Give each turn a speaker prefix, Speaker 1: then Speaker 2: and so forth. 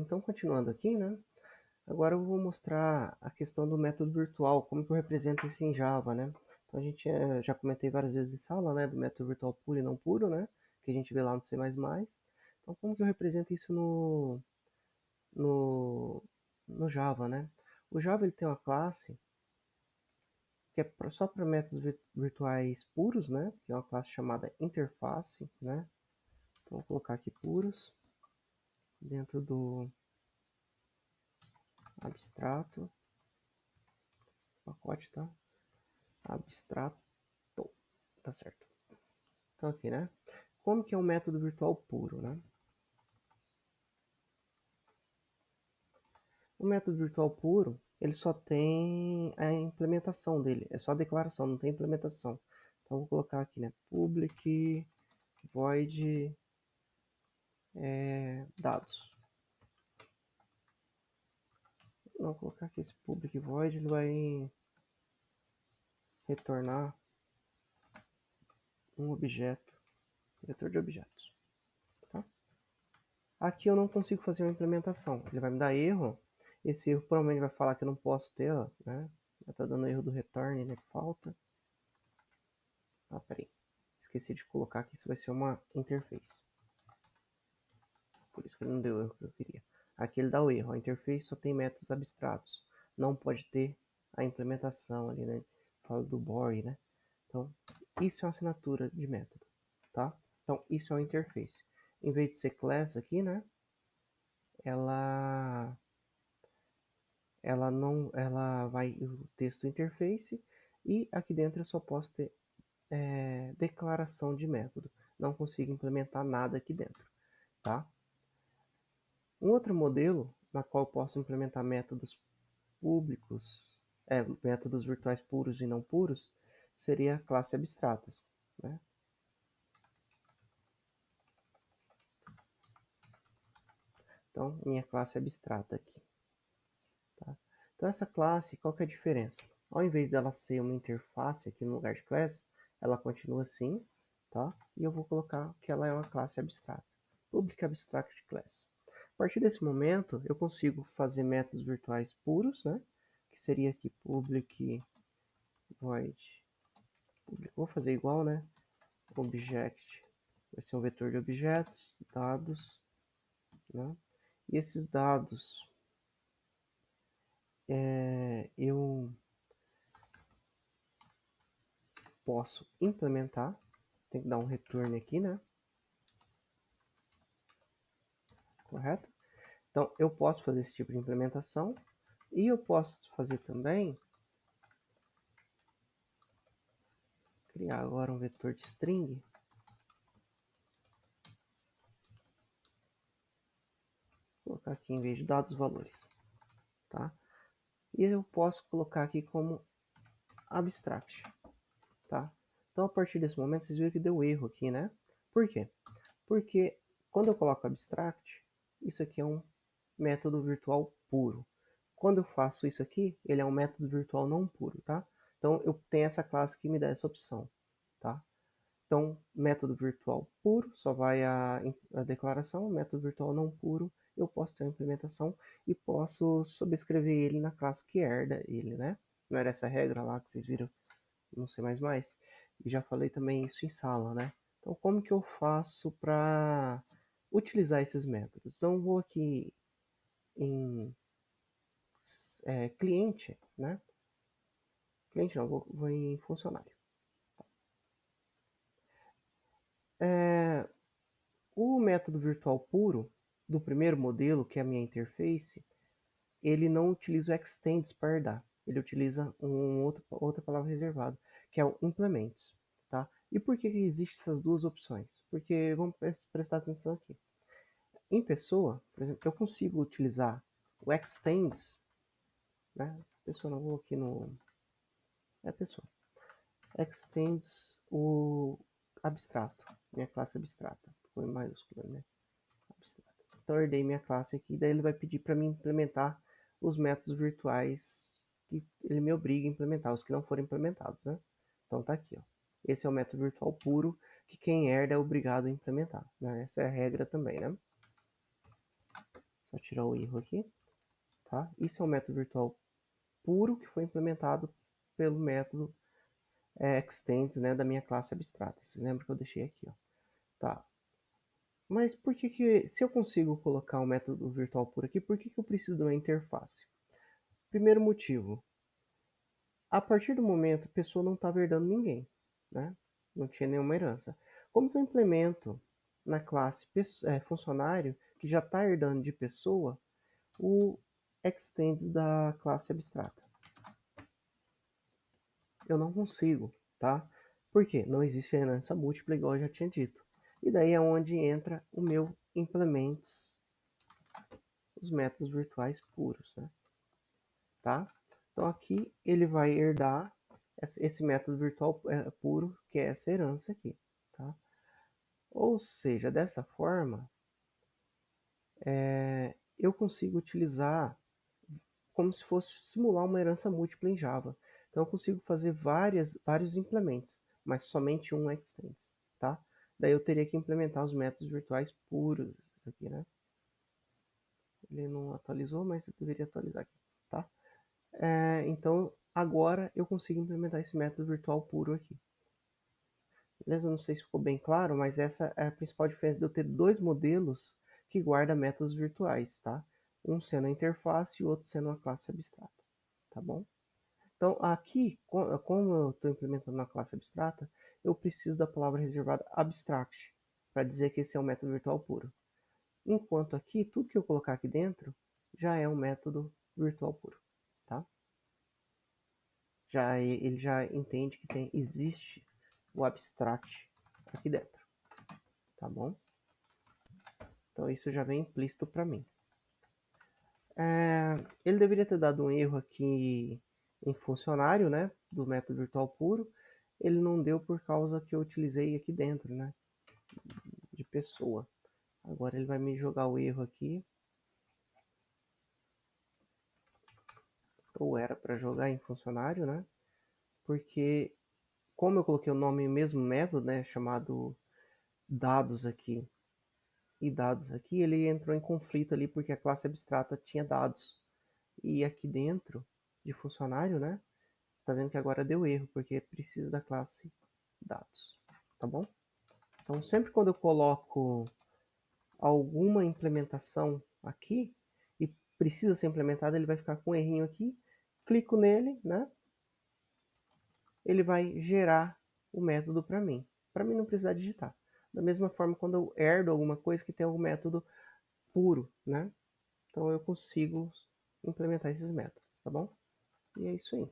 Speaker 1: Então, continuando aqui, né? Agora eu vou mostrar a questão do método virtual, como que eu represento isso em Java, né? Então a gente já comentei várias vezes em sala, né, do método virtual puro e não puro, né? Que a gente vê lá no C++. Então como que eu represento isso no, no Java, né? O Java ele tem uma classe que é só para métodos virtuais puros, né? Que é uma classe chamada interface, né? Então vou colocar aqui puros dentro do abstrato, pacote, tá? Abstrato, tá certo. Então aqui, né? Como que é um método virtual puro, né? O método virtual puro, ele só tem a implementação dele, é só a declaração, não tem implementação. Então vou colocar aqui, né? Public void dados. Não, vou colocar aqui esse public void, ele vai retornar um objeto, vetor de objetos. Tá? Aqui eu não consigo fazer uma implementação, ele vai me dar erro. Esse erro provavelmente vai falar que eu não posso ter, ó, né? Tá dando erro do return, né? Falta. Ah, peraí. Esqueci de colocar que isso vai ser uma interface. Por isso que ele não deu o erro que eu queria. Aqui ele dá o erro. A interface só tem métodos abstratos. Não pode ter a implementação ali, né? Fala do body, né? Então, isso é uma assinatura de método, tá? Então, isso é uma interface. Em vez de ser class aqui, né? Ela não, ela vai o texto interface e aqui dentro eu só posso ter declaração de método. Não consigo implementar nada aqui dentro, tá? Um outro modelo na qual eu posso implementar métodos públicos, métodos virtuais puros e não puros, seria classe abstratas, né? Então, minha classe abstrata aqui. Tá? Então, essa classe, qual que é a diferença? Ao invés dela ser uma interface aqui no lugar de class, ela continua assim, tá? E eu vou colocar que ela é uma classe abstrata. Public Abstract Class. A partir desse momento, eu consigo fazer métodos virtuais puros, né? Que seria aqui public void. Vou fazer igual, né? Object vai ser um vetor de objetos, dados, né? E esses dados eu posso implementar. Tem que dar um return aqui, né? Correto? Então eu posso fazer esse tipo de implementação e eu posso fazer também criar agora um vetor de string. Vou colocar aqui em vez de dados valores, tá? E eu posso colocar aqui como abstract, tá? Então a partir desse momento vocês viram que deu erro aqui, né? Por quê? Porque quando eu coloco abstract, isso aqui é um método virtual puro. Quando eu faço isso aqui, ele é um método virtual não puro, tá? Então eu tenho essa classe que me dá essa opção, tá? Então, método virtual puro só vai a declaração, método virtual não puro eu posso ter a implementação e posso subscrever ele na classe que herda ele, né? Não era essa regra lá que vocês viram no C++? E já falei também isso em sala, né? Então, como que eu faço para utilizar esses métodos? Então, vou aqui em cliente, né? Cliente não, vou em funcionário. O método virtual puro do primeiro modelo, que é a minha interface, ele não utiliza o extends para herdar. Ele utiliza outra palavra reservada, que é o implements. Tá? E por que existem essas duas opções? Porque vamos prestar atenção aqui. Em pessoa, por exemplo, eu consigo utilizar o extends, né? Pessoa, não vou aqui no. É pessoa. Extends o abstrato, minha classe abstrata. Foi em maiúsculo, né? Abstrato. Então eu herdei minha classe aqui, daí ele vai pedir para mim implementar os métodos virtuais que ele me obriga a implementar, os que não foram implementados, né? Então tá aqui, ó. Esse é o método virtual puro que quem herda é obrigado a implementar, né? Essa é a regra também, né? Só tirar o erro aqui, tá? Isso é um método virtual puro que foi implementado pelo método extends, né, da minha classe abstrata. Você lembra que eu deixei aqui, ó. Tá. Mas por que se eu consigo colocar um método virtual puro aqui, por que eu preciso de uma interface? Primeiro motivo, a partir do momento a pessoa não estava herdando ninguém, né? Não tinha nenhuma herança. Como que eu implemento na classe funcionário, que já está herdando de pessoa, o extends da classe abstrata? Eu não consigo, tá? Por quê? Não existe herança múltipla, igual eu já tinha dito. E daí é onde entra o meu implements, os métodos virtuais puros, né? Tá? Então aqui ele vai herdar esse método virtual puro, que é essa herança aqui, tá? Ou seja, dessa forma, eu consigo utilizar como se fosse simular uma herança múltipla em Java. Então eu consigo fazer vários implementos, mas somente um extends, tá? Daí eu teria que implementar os métodos virtuais puros aqui, né? Ele não atualizou, mas eu deveria atualizar aqui, tá? Então agora eu consigo implementar esse método virtual puro aqui. Beleza? Não sei se ficou bem claro, mas essa é a principal diferença de eu ter dois modelos que guardam métodos virtuais, tá? Um sendo a interface e o outro sendo a classe abstrata, tá bom? Então, aqui, como eu estou implementando na classe abstrata, eu preciso da palavra reservada abstract, para dizer que esse é um método virtual puro. Enquanto aqui, tudo que eu colocar aqui dentro, já é um método virtual puro, tá? Ele já entende que existe o abstract aqui dentro, tá bom? Então isso já vem implícito para mim. Ele deveria ter dado um erro aqui em funcionário, né, do método virtual puro. Ele não deu por causa que eu utilizei aqui dentro, né, de pessoa. Agora ele vai me jogar o erro aqui. Ou era para jogar em funcionário, né, porque como eu coloquei o nome mesmo método, né, chamado dados aqui e dados aqui, ele entrou em conflito ali porque a classe abstrata tinha dados. E aqui dentro de funcionário, né, tá vendo que agora deu erro, porque precisa da classe dados, tá bom? Então, sempre quando eu coloco alguma implementação aqui e precisa ser implementada, ele vai ficar com um errinho aqui, clico nele, né? Ele vai gerar o método para mim não precisar digitar. Da mesma forma, quando eu herdo alguma coisa que tem algum método puro, né? Então eu consigo implementar esses métodos, tá bom? E é isso aí.